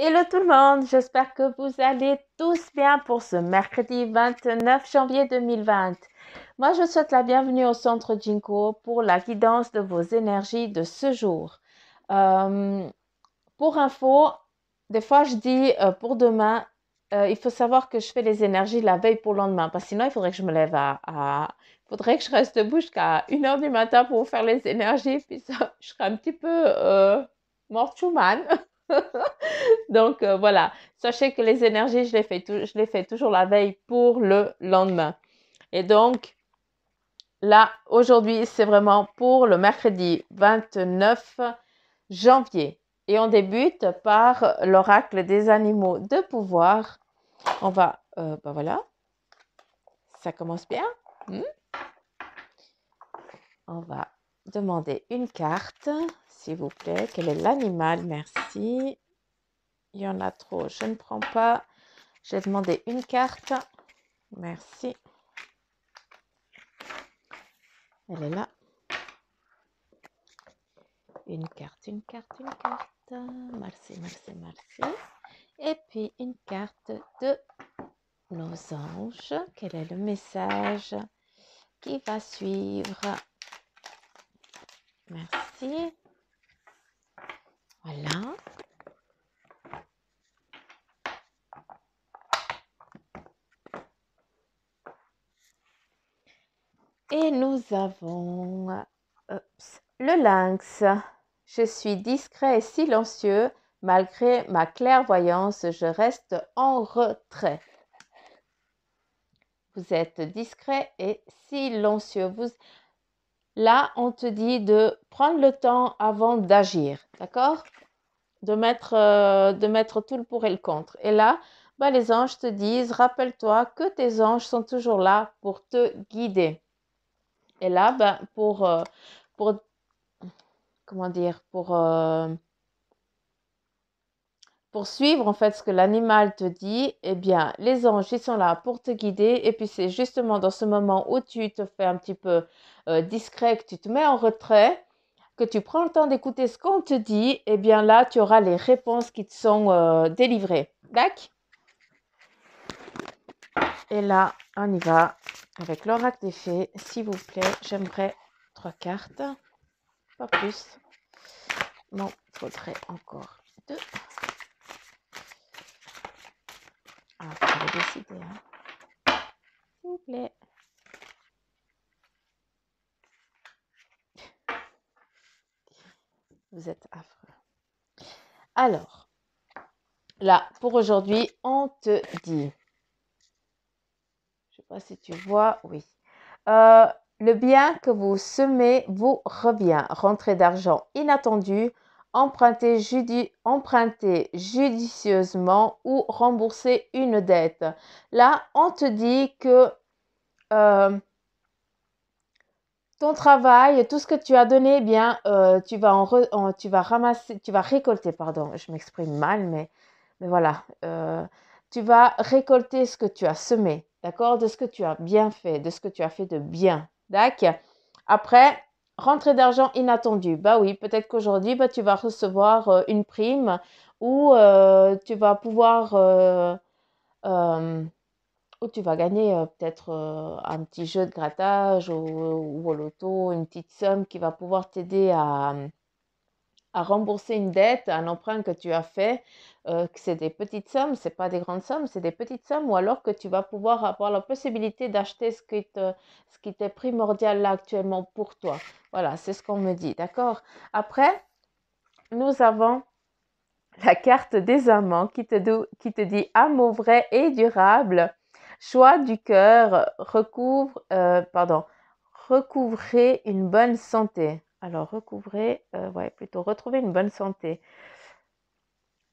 Hello tout le monde, j'espère que vous allez tous bien pour ce mercredi 29 janvier 2020. Moi, je souhaite la bienvenue au Centre Jinko pour la guidance de vos énergies de ce jour. Pour info, des fois je dis pour demain, il faut savoir que je fais les énergies la veille pour le lendemain, parce que sinon il faudrait que je me lève faudrait que je reste debout jusqu'à 1h du matin pour faire les énergies, puis ça, je serais un petit peu mort chouman. Donc voilà, sachez que les énergies, je les fais toujours la veille pour le lendemain. Et donc là, aujourd'hui, c'est vraiment pour le mercredi 29 janvier. Et on débute par l'oracle des animaux de pouvoir. On va, ben voilà, ça commence bien. On va demander une carte, s'il vous plaît. Quel est l'animal? Merci. Il y en a trop, je ne prends pas. J'ai demandé une carte. Merci. Elle est là. Une carte, une carte, une carte. Merci, merci, merci. Et puis une carte de nos anges. Quel est le message qui va suivre? Merci. Voilà. Et nous avons le lynx. Je suis discret et silencieux. Malgré ma clairvoyance, je reste en retrait. Vous êtes discret et silencieux. Là, on te dit de prendre le temps avant d'agir, d'accord? De mettre tout le pour et le contre. Et là, bah, les anges te disent, rappelle-toi que tes anges sont toujours là pour te guider. Et là, bah, comment dire, pour suivre en fait ce que l'animal te dit, eh bien, les anges, ils sont là pour te guider. Et puis, c'est justement dans ce moment où tu te fais un petit peu discret, que tu te mets en retrait, que tu prends le temps d'écouter ce qu'on te dit, eh bien là, tu auras les réponses qui te sont délivrées. D'accord? Et là, on y va avec l'oracle des fées. S'il vous plaît, j'aimerais 3 cartes, pas plus. Non, il faudrait encore 2. Ah, vous avez décidé, hein. S'il vous plaît. Vous êtes affreux. Alors, là, pour aujourd'hui, on te dit, je ne sais pas si tu vois, oui. Le bien que vous semez vous revient. Rentrée d'argent inattendue, empruntez judicieusement ou remboursez une dette. Là, on te dit que ton travail, tout ce que tu as donné, eh bien, tu vas ramasser, tu vas récolter, pardon, je m'exprime mal, mais voilà, tu vas récolter ce que tu as semé, d'accord, de ce que tu as bien fait, de ce que tu as fait de bien, d'accord. Après, rentrée d'argent inattendue, bah oui, peut-être qu'aujourd'hui, bah, tu vas recevoir une prime ou tu vas pouvoir où tu vas gagner peut-être un petit jeu de grattage ou au loto, une petite somme qui va pouvoir t'aider à rembourser une dette, un emprunt que tu as fait, que c'est des petites sommes, c'est pas des grandes sommes, c'est des petites sommes, ou alors que tu vas pouvoir avoir la possibilité d'acheter ce qui t'est primordial là actuellement pour toi. Voilà, c'est ce qu'on me dit, d'accord? Après, nous avons la carte des amants qui te dit amour vrai et durable. Choix du cœur, recouvrez une bonne santé. Alors, plutôt retrouver une bonne santé.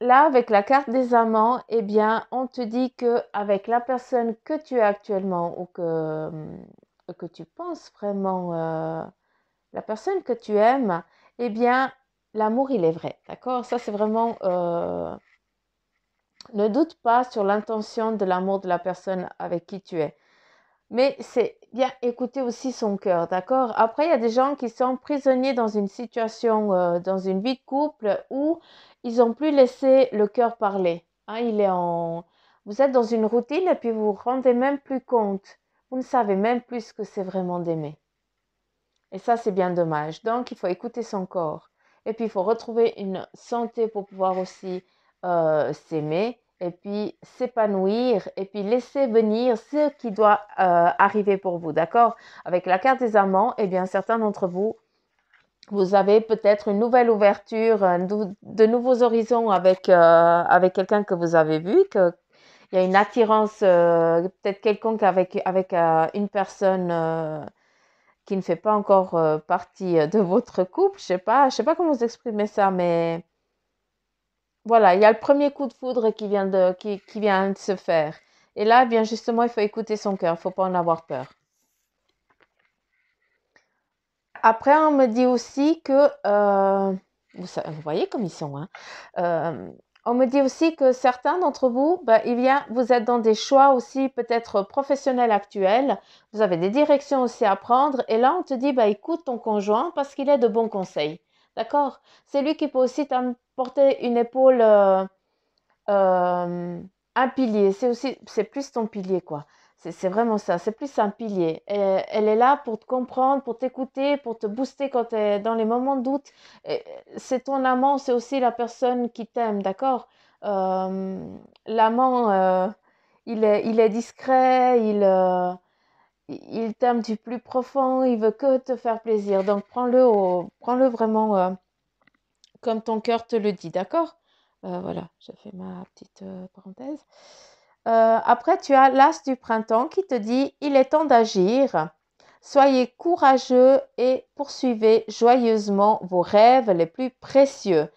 Là, avec la carte des amants, eh bien, on te dit que avec la personne que tu es actuellement ou que tu penses vraiment, la personne que tu aimes, eh bien, l'amour, il est vrai, d'accord? Ça, c'est vraiment ne doute pas sur l'intention de l'amour de la personne avec qui tu es. Mais c'est bien écouter aussi son cœur, d'accord? Après, il y a des gens qui sont prisonniers dans une situation, dans une vie de couple où ils ont plus laissé le cœur parler. Hein, vous êtes dans une routine et puis vous vous rendez même plus compte. Vous ne savez même plus ce que c'est vraiment d'aimer. Et ça, c'est bien dommage. Donc, il faut écouter son corps. Et puis, il faut retrouver une santé pour pouvoir aussi s'aimer et puis s'épanouir et puis laisser venir ce qui doit arriver pour vous. D'accord? Avec la carte des amants, eh bien, certains d'entre vous, vous avez peut-être une nouvelle ouverture, de nouveaux horizons avec quelqu'un que vous avez vu, il y a une attirance peut-être quelconque avec une personne qui ne fait pas encore partie de votre couple. Je sais pas comment vous exprimer ça, mais voilà, il y a le premier coup de foudre qui vient de se faire. Et là, eh bien justement, il faut écouter son cœur, il ne faut pas en avoir peur. Après, on me dit aussi que, vous voyez comme ils sont, hein. Euh, on me dit aussi que certains d'entre vous, ben, vous êtes dans des choix aussi peut-être professionnels actuels, vous avez des directions aussi à prendre, et là on te dit, bah, écoute ton conjoint parce qu'il est de bons conseils, d'accord? C'est lui qui peut aussi t'apporter une épaule, euh, un pilier, c'est plus ton pilier, quoi. C'est vraiment ça, c'est plus un pilier. Et elle est là pour te comprendre, pour t'écouter, pour te booster quand tu es dans les moments de doute. C'est ton amant, c'est aussi la personne qui t'aime, d'accord? Euh, L'amant, il est discret, il t'aime du plus profond, il veut que te faire plaisir. Donc prends-le vraiment comme ton cœur te le dit, d'accord? Voilà, je fais ma petite parenthèse. Après, tu as l'as du printemps qui te dit, il est temps d'agir. Soyez courageux et poursuivez joyeusement vos rêves les plus précieux.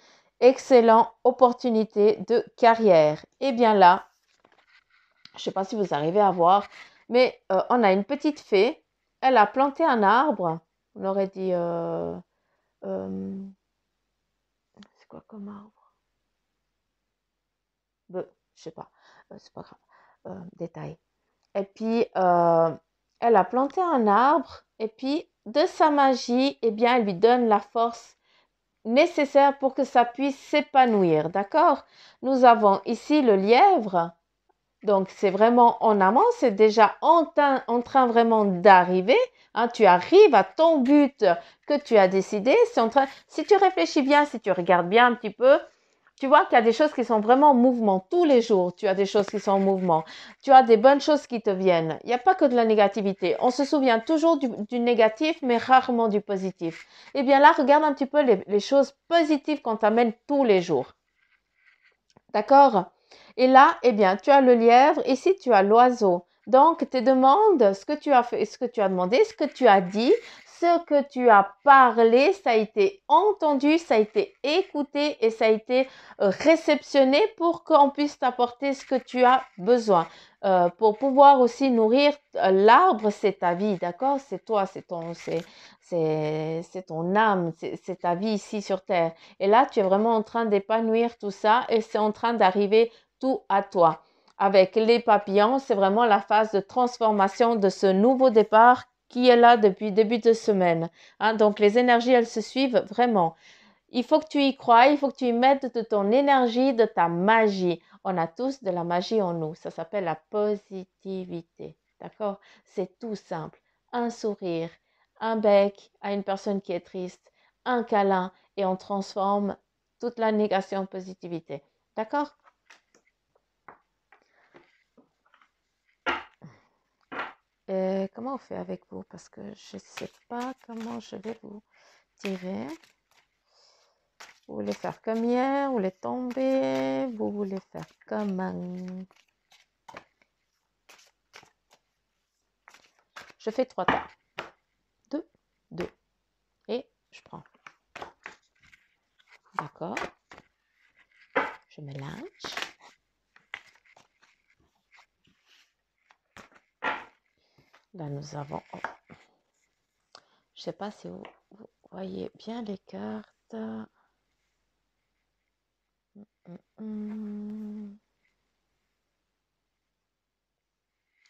Excellente opportunité de carrière. Et bien là, je ne sais pas si vous arrivez à voir, mais on a une petite fée. Elle a planté un arbre. On aurait dit, euh, c'est quoi comme arbre? Je sais pas, c'est pas grave. Détail. Et puis, elle a planté un arbre et puis, de sa magie, eh bien, elle lui donne la force nécessaire pour que ça puisse s'épanouir. D'accord? Nous avons ici le lièvre. Donc, c'est vraiment en amont, c'est déjà en train vraiment d'arriver. Hein, tu arrives à ton but que tu as décidé. Si tu réfléchis bien, si tu regardes bien un petit peu, tu vois qu'il y a des choses qui sont vraiment en mouvement. Tous les jours, tu as des choses qui sont en mouvement. Tu as des bonnes choses qui te viennent. Il n'y a pas que de la négativité. On se souvient toujours du négatif, mais rarement du positif. Eh bien là, regarde un petit peu les choses positives qu'on t'amène tous les jours. D'accord? Et là, eh bien, tu as le lièvre, ici tu as l'oiseau. Donc, tes demandes, ce que tu as fait, ce que tu as demandé, ce que tu as dit, ce que tu as parlé, ça a été entendu, ça a été écouté et ça a été réceptionné pour qu'on puisse t'apporter ce que tu as besoin. Pour pouvoir aussi nourrir l'arbre, c'est ta vie, d'accord? C'est toi, c'est ton âme, c'est ta vie ici sur Terre. Et là, tu es vraiment en train d'épanouir tout ça et c'est en train d'arriver tout à toi. Avec les papillons, c'est vraiment la phase de transformation de ce nouveau départ qui est là depuis début de semaine. Hein, donc, les énergies, elles se suivent vraiment. Il faut que tu y crois, il faut que tu y mettes de ton énergie, de ta magie. On a tous de la magie en nous. Ça s'appelle la positivité. D'accord? C'est tout simple. Un sourire, un bec à une personne qui est triste, un câlin et on transforme toute la négation en positivité. D'accord? Comment on fait avec vous? Parce que je ne sais pas comment je vais vous tirer. Vous voulez faire comme hier? Vous voulez tomber? Vous voulez faire comment? Je fais 3 tas. 2, 2. Et je prends. D'accord. Je mélange. Là, nous avons... Oh. Je ne sais pas si vous voyez bien les cartes.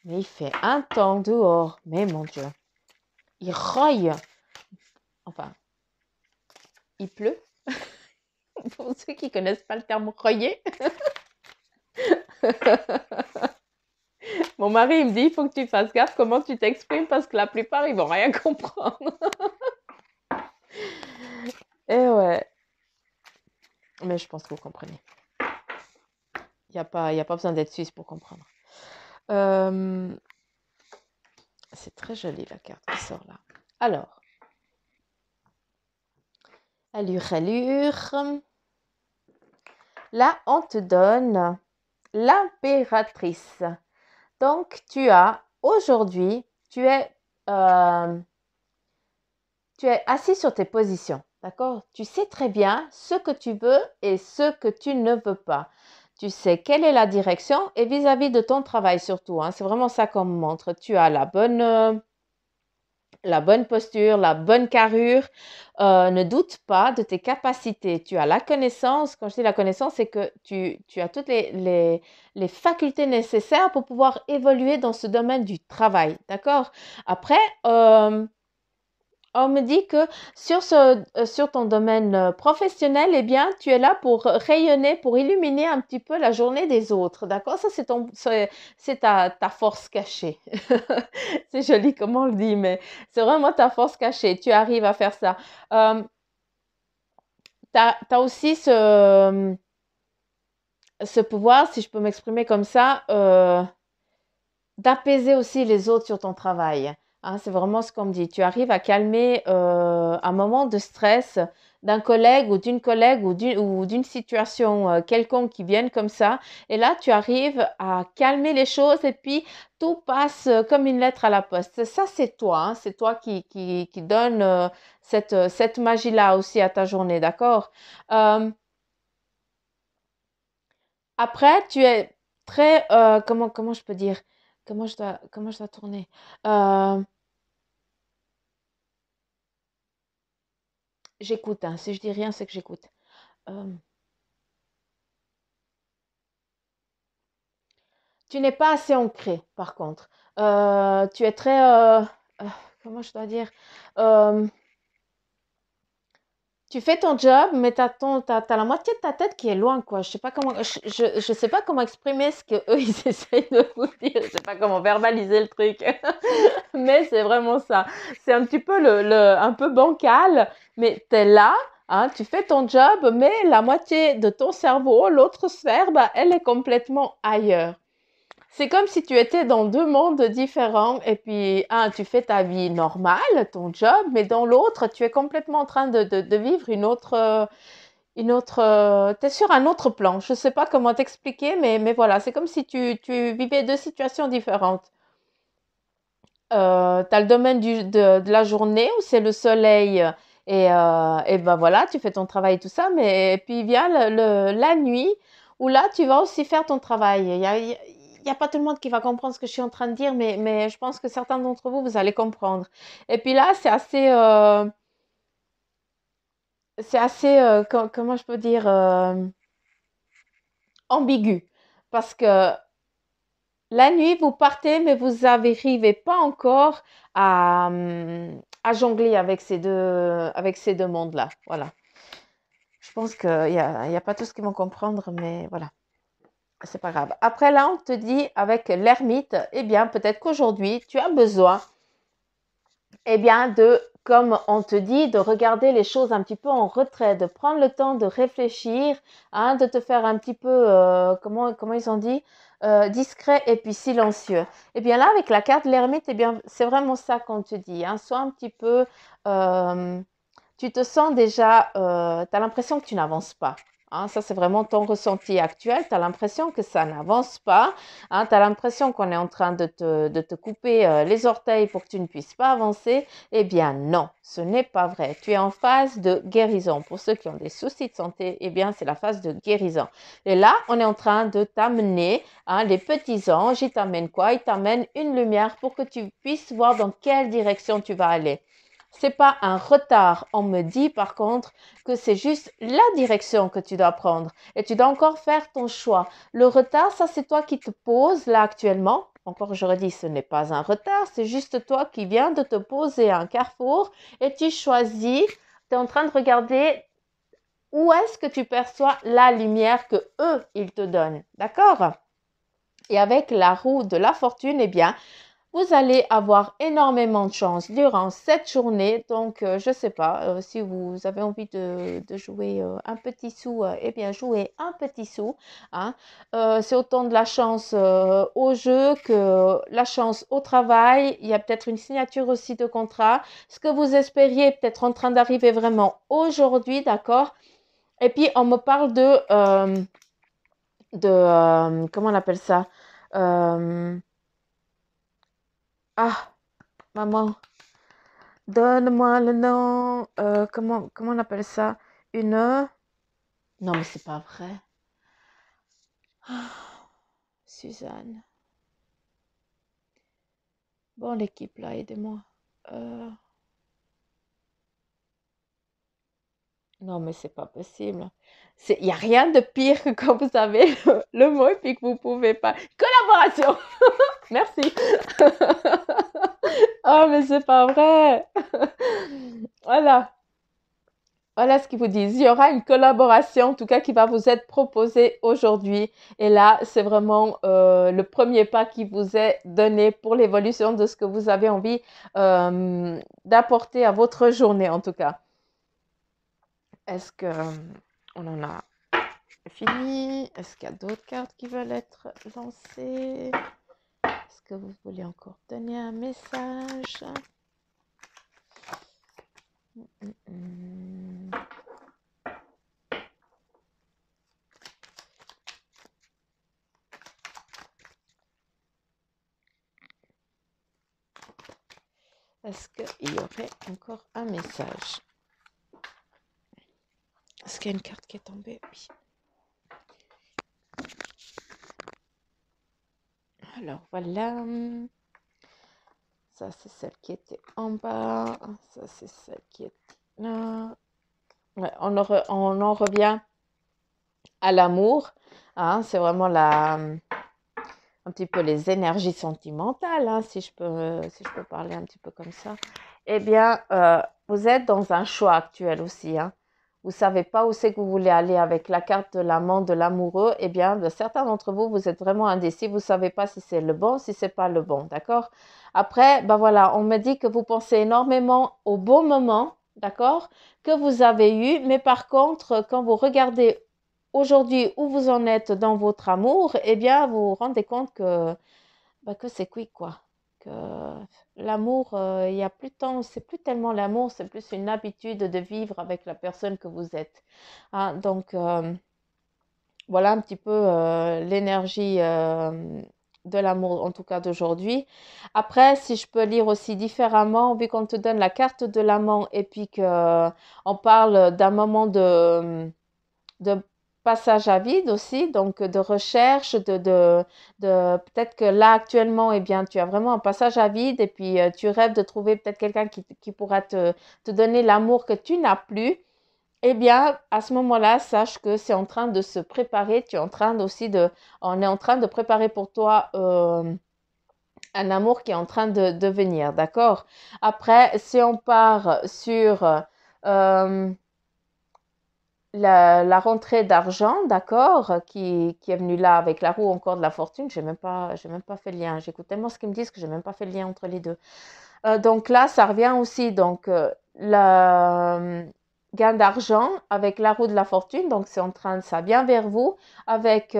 Mais il fait un temps dehors, mais mon Dieu, il roille. Enfin, il pleut. Pour ceux qui connaissent pas le terme royer. Mon mari, il me dit, il faut que tu fasses gaffe comment tu t'exprimes parce que la plupart, ils vont rien comprendre. Et ouais. Mais je pense que vous comprenez. Il n'y a pas besoin d'être suisse pour comprendre. C'est très joli la carte qui sort là. Alors. Allure. Là, on te donne l'impératrice. Donc, aujourd'hui, tu es assis sur tes positions, d'accord? Tu sais très bien ce que tu veux et ce que tu ne veux pas. Tu sais quelle est la direction et vis-à-vis de ton travail surtout, hein, c'est vraiment ça qu'on me montre. Tu as la bonne posture, la bonne carrure. Ne doute pas de tes capacités. Tu as la connaissance. Quand je dis la connaissance, c'est que tu as toutes les facultés nécessaires pour pouvoir évoluer dans ce domaine du travail. D'accord? Après, on me dit que sur ton domaine professionnel, eh bien, tu es là pour rayonner, pour illuminer un petit peu la journée des autres. D'accord? Ça, c'est ta force cachée. C'est joli comment on le dit, mais c'est vraiment ta force cachée. Tu arrives à faire ça. Tu as aussi ce pouvoir, si je peux m'exprimer comme ça, d'apaiser aussi les autres sur ton travail. Hein, c'est vraiment ce qu'on me dit. Tu arrives à calmer un moment de stress d'un collègue ou d'une collègue ou d'une situation quelconque qui vienne comme ça. Et là, tu arrives à calmer les choses et puis tout passe comme une lettre à la poste. Ça, c'est toi. Hein, c'est toi qui donne cette magie-là aussi à ta journée, d'accord? Après, tu es très, comment je peux dire? Comment je dois tourner? Euh, J'écoute, hein. Si je dis rien, c'est que j'écoute. Euh, Tu n'es pas assez ancré, par contre. Tu es très, euh, comment je dois dire? Euh, Tu fais ton job, mais t'as la moitié de ta tête qui est loin, quoi. Je sais pas comment exprimer ce que eux ils essayent de vous dire. Je sais pas comment verbaliser le truc. Mais c'est vraiment ça. C'est un petit peu un peu bancal, mais tu es là, hein, tu fais ton job, mais la moitié de ton cerveau, l'autre sphère, bah, elle est complètement ailleurs. C'est comme si tu étais dans deux mondes différents et puis, tu fais ta vie normale, ton job, mais dans l'autre, tu es complètement en train de vivre t'es sur un autre plan. Je ne sais pas comment t'expliquer, mais voilà, c'est comme si tu vivais deux situations différentes. Tu as le domaine de la journée où c'est le soleil et ben voilà, tu fais ton travail et tout ça, mais et puis vient la nuit où là, tu vas aussi faire ton travail. Il y a pas tout le monde qui va comprendre ce que je suis en train de dire, mais je pense que certains d'entre vous, vous allez comprendre. Et puis là, c'est assez, comment je peux dire, ambigu. Parce que la nuit, vous partez, mais vous n'arrivez pas encore à jongler avec ces deux mondes-là. Voilà. Je pense qu'il y a pas tous qui vont comprendre, mais voilà. C'est pas grave. Après, là, on te dit avec l'ermite, eh bien, peut-être qu'aujourd'hui, tu as besoin, eh bien, comme on te dit, de regarder les choses un petit peu en retrait, de prendre le temps de réfléchir, hein, de te faire un petit peu, comment ils ont dit, discret et puis silencieux. Eh bien là, avec la carte de l'ermite, eh bien, c'est vraiment ça qu'on te dit. Hein, sois un petit peu, tu te sens déjà, tu as l'impression que tu n'avances pas. Hein, ça, c'est vraiment ton ressenti actuel. Tu as l'impression que ça n'avance pas. Hein, tu as l'impression qu'on est en train de te couper les orteils pour que tu ne puisses pas avancer. Eh bien, non, ce n'est pas vrai. Tu es en phase de guérison. Pour ceux qui ont des soucis de santé, eh bien, c'est la phase de guérison. Et là, on est en train de t'amener, hein, les petits anges, ils t'amènent quoi? Ils t'amènent une lumière pour que tu puisses voir dans quelle direction tu vas aller. C'est pas un retard. On me dit par contre que c'est juste la direction que tu dois prendre et tu dois encore faire ton choix. Le retard, ça c'est toi qui te poses là actuellement. encore je redis, ce n'est pas un retard, c'est juste toi qui viens de te poser à un carrefour et tu choisis, tu es en train de regarder où est-ce que tu perçois la lumière que eux, ils te donnent. D'accord? Et avec la roue de la fortune, eh bien, vous allez avoir énormément de chance durant cette journée. Donc, je ne sais pas, si vous avez envie de jouer un petit sou, eh bien, jouez un petit sou. Hein. C'est autant de la chance au jeu que la chance au travail. Il y a peut-être une signature aussi de contrat. Ce que vous espériez peut-être en train d'arriver vraiment aujourd'hui, d'accord? Et puis, on me parle comment on appelle ça? Euh, ah, maman. Donne-moi le nom. Comment on appelle ça? Une. Non, mais c'est pas vrai. Ah, Suzanne. Bon, l'équipe là, aidez-moi. Euh, Non, mais c'est pas possible. Il n'y a rien de pire que quand vous avez le mot et puis que vous pouvez pas. Collaboration! Merci. Oh, mais c'est pas vrai. Voilà. Voilà ce qu'ils vous disent. Il y aura une collaboration, en tout cas, qui va vous être proposée aujourd'hui. Et là, c'est vraiment le premier pas qui vous est donné pour l'évolution de ce que vous avez envie d'apporter à votre journée, en tout cas. Est-ce que on en a fini? Est-ce qu'il y a d'autres cartes qui veulent être lancées? Est-ce que vous voulez encore donner un message? Est-ce qu'il y aurait encore un message? Est-ce qu'il y a une carte qui est tombée? Oui. Alors voilà. Ça, c'est celle qui était en bas. Ça, c'est celle qui est là. Ouais, on en revient à l'amour. Hein, c'est vraiment un petit peu les énergies sentimentales, hein, si je peux parler un petit peu comme ça. Eh bien, vous êtes dans un choix actuel aussi. Hein. Vous ne savez pas où c'est que vous voulez aller avec la carte de l'amant, de l'amoureux. Eh bien, certains d'entre vous, vous êtes vraiment indécis. Vous ne savez pas si c'est le bon, si ce n'est pas le bon. D'accord? Après, ben voilà, on me dit que vous pensez énormément au bon moment, d'accord, que vous avez eu. Mais par contre, quand vous regardez aujourd'hui où vous en êtes dans votre amour, eh bien, vous vous rendez compte que c'est quick, quoi. Que l'amour, il y a plus tant, c'est plus tellement l'amour, c'est plus une habitude de vivre avec la personne que vous êtes. Hein, donc, voilà un petit peu l'énergie de l'amour, en tout cas d'aujourd'hui. Après, si je peux lire aussi différemment, vu qu'on te donne la carte de l'amant et puis qu'on parle d'un moment de passage à vide aussi, donc de recherche, peut-être que là actuellement, eh bien, tu as vraiment un passage à vide et puis tu rêves de trouver peut-être quelqu'un qui pourra te donner l'amour que tu n'as plus. Eh bien, à ce moment-là, sache que c'est en train de se préparer. On est en train de préparer pour toi un amour qui est en train de venir, d'accord? Après, si on part sur la rentrée d'argent, d'accord, qui est venue là avec la roue encore de la fortune. J'ai même pas fait le lien. J'écoute tellement ce qu'ils me disent que j'ai même pas fait le lien entre les deux. Donc là, ça revient aussi. Donc, le gain d'argent avec la roue de la fortune. Donc, ça vient vers vous avec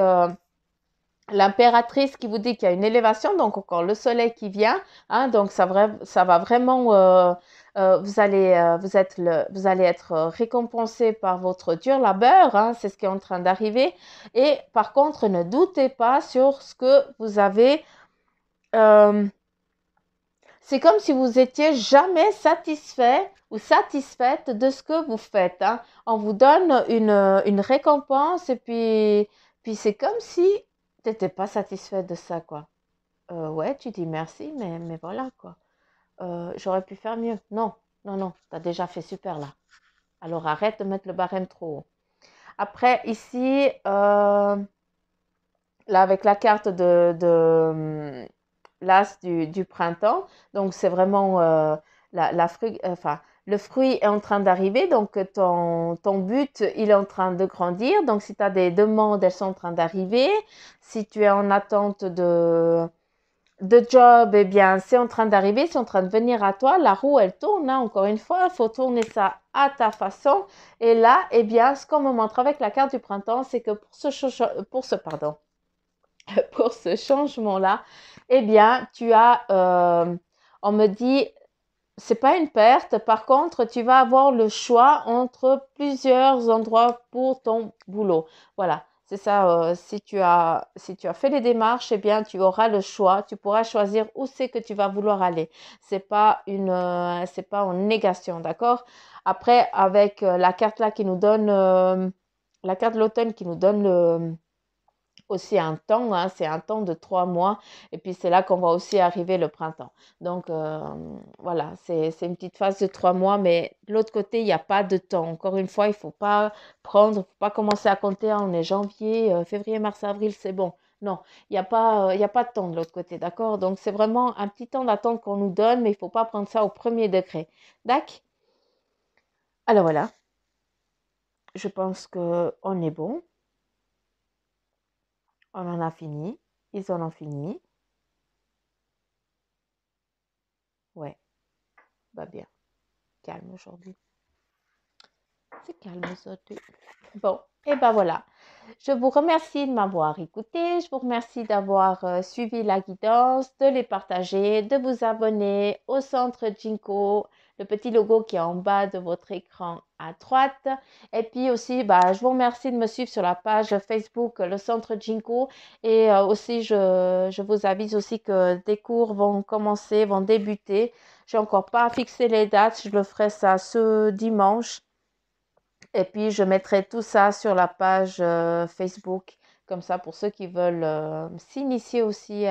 l'impératrice qui vous dit qu'il y a une élévation. Donc, encore le soleil qui vient. Hein, donc, ça va vraiment vous allez être récompensé par votre dur labeur, hein, c'est ce qui est en train d'arriver. Et par contre, ne doutez pas sur ce que vous avez. euh, c'est comme si vous étiez jamais satisfait ou satisfaite de ce que vous faites. Hein. On vous donne une récompense et puis c'est comme si tu n'étais pas satisfait de ça, quoi. Ouais, tu dis merci, mais voilà, quoi. J'aurais pu faire mieux. Non, non, non, tu as déjà fait super là. Alors arrête de mettre le barème trop haut. Après, ici, là avec la carte l'as du printemps. Donc, c'est vraiment enfin, le fruit est en train d'arriver. Donc, ton but, il est en train de grandir. Donc, si tu as des demandes, elles sont en train d'arriver. Si tu es en attente de job, eh bien, c'est en train d'arriver, c'est en train de venir à toi. La roue, elle tourne, hein. Encore une fois, il faut tourner ça à ta façon. Et là, eh bien, ce qu'on me montre avec la carte du printemps, c'est que pour ce changement-là, eh bien, on me dit, c'est pas une perte. Par contre, tu vas avoir le choix entre plusieurs endroits pour ton boulot. Voilà. C'est ça, si tu as fait les démarches, eh bien, tu auras le choix. Tu pourras choisir où c'est que tu vas vouloir aller. C'est pas en négation, d'accord? Après, avec la carte là qui nous donne, la carte de l'automne qui nous donne aussi un temps, hein, c'est un temps de 3 mois, et puis c'est là qu'on va aussi arriver le printemps. Donc voilà, c'est une petite phase de 3 mois, mais de l'autre côté, il n'y a pas de temps. Encore une fois, il ne faut pas faut pas commencer à compter, on est janvier, février, mars, avril, c'est bon. Non, il y a pas de temps de l'autre côté, d'accord? Donc c'est vraiment un petit temps d'attente qu'on nous donne, mais il ne faut pas prendre ça au premier degré. D'accord? Alors voilà, je pense qu'on est bon, on en a fini, ils en ont fini. Ouais, va bien. Calme aujourd'hui. C'est calme aujourd'hui. Bon, et ben voilà. Je vous remercie de m'avoir écouté. Je vous remercie d'avoir suivi la guidance, de les partager, de vous abonner au centre Jinko, le petit logo qui est en bas de votre écran à droite. Et puis aussi, bah, je vous remercie de me suivre sur la page Facebook, le centre Jinko. Et aussi, je vous avise aussi que des cours vont commencer, vont débuter. Je n'ai encore pas fixé les dates. Je le ferai ça ce dimanche. Et puis, je mettrai tout ça sur la page Facebook, comme ça, pour ceux qui veulent s'initier aussi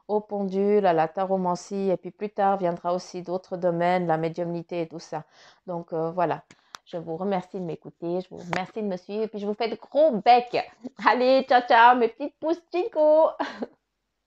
au pendule, à la taromancie. Et puis, plus tard, viendra aussi d'autres domaines, la médiumnité et tout ça. Donc, voilà. Je vous remercie de m'écouter. Je vous remercie de me suivre. Et puis, je vous fais de gros becs. Allez, ciao, ciao, mes petites pousses, Chico.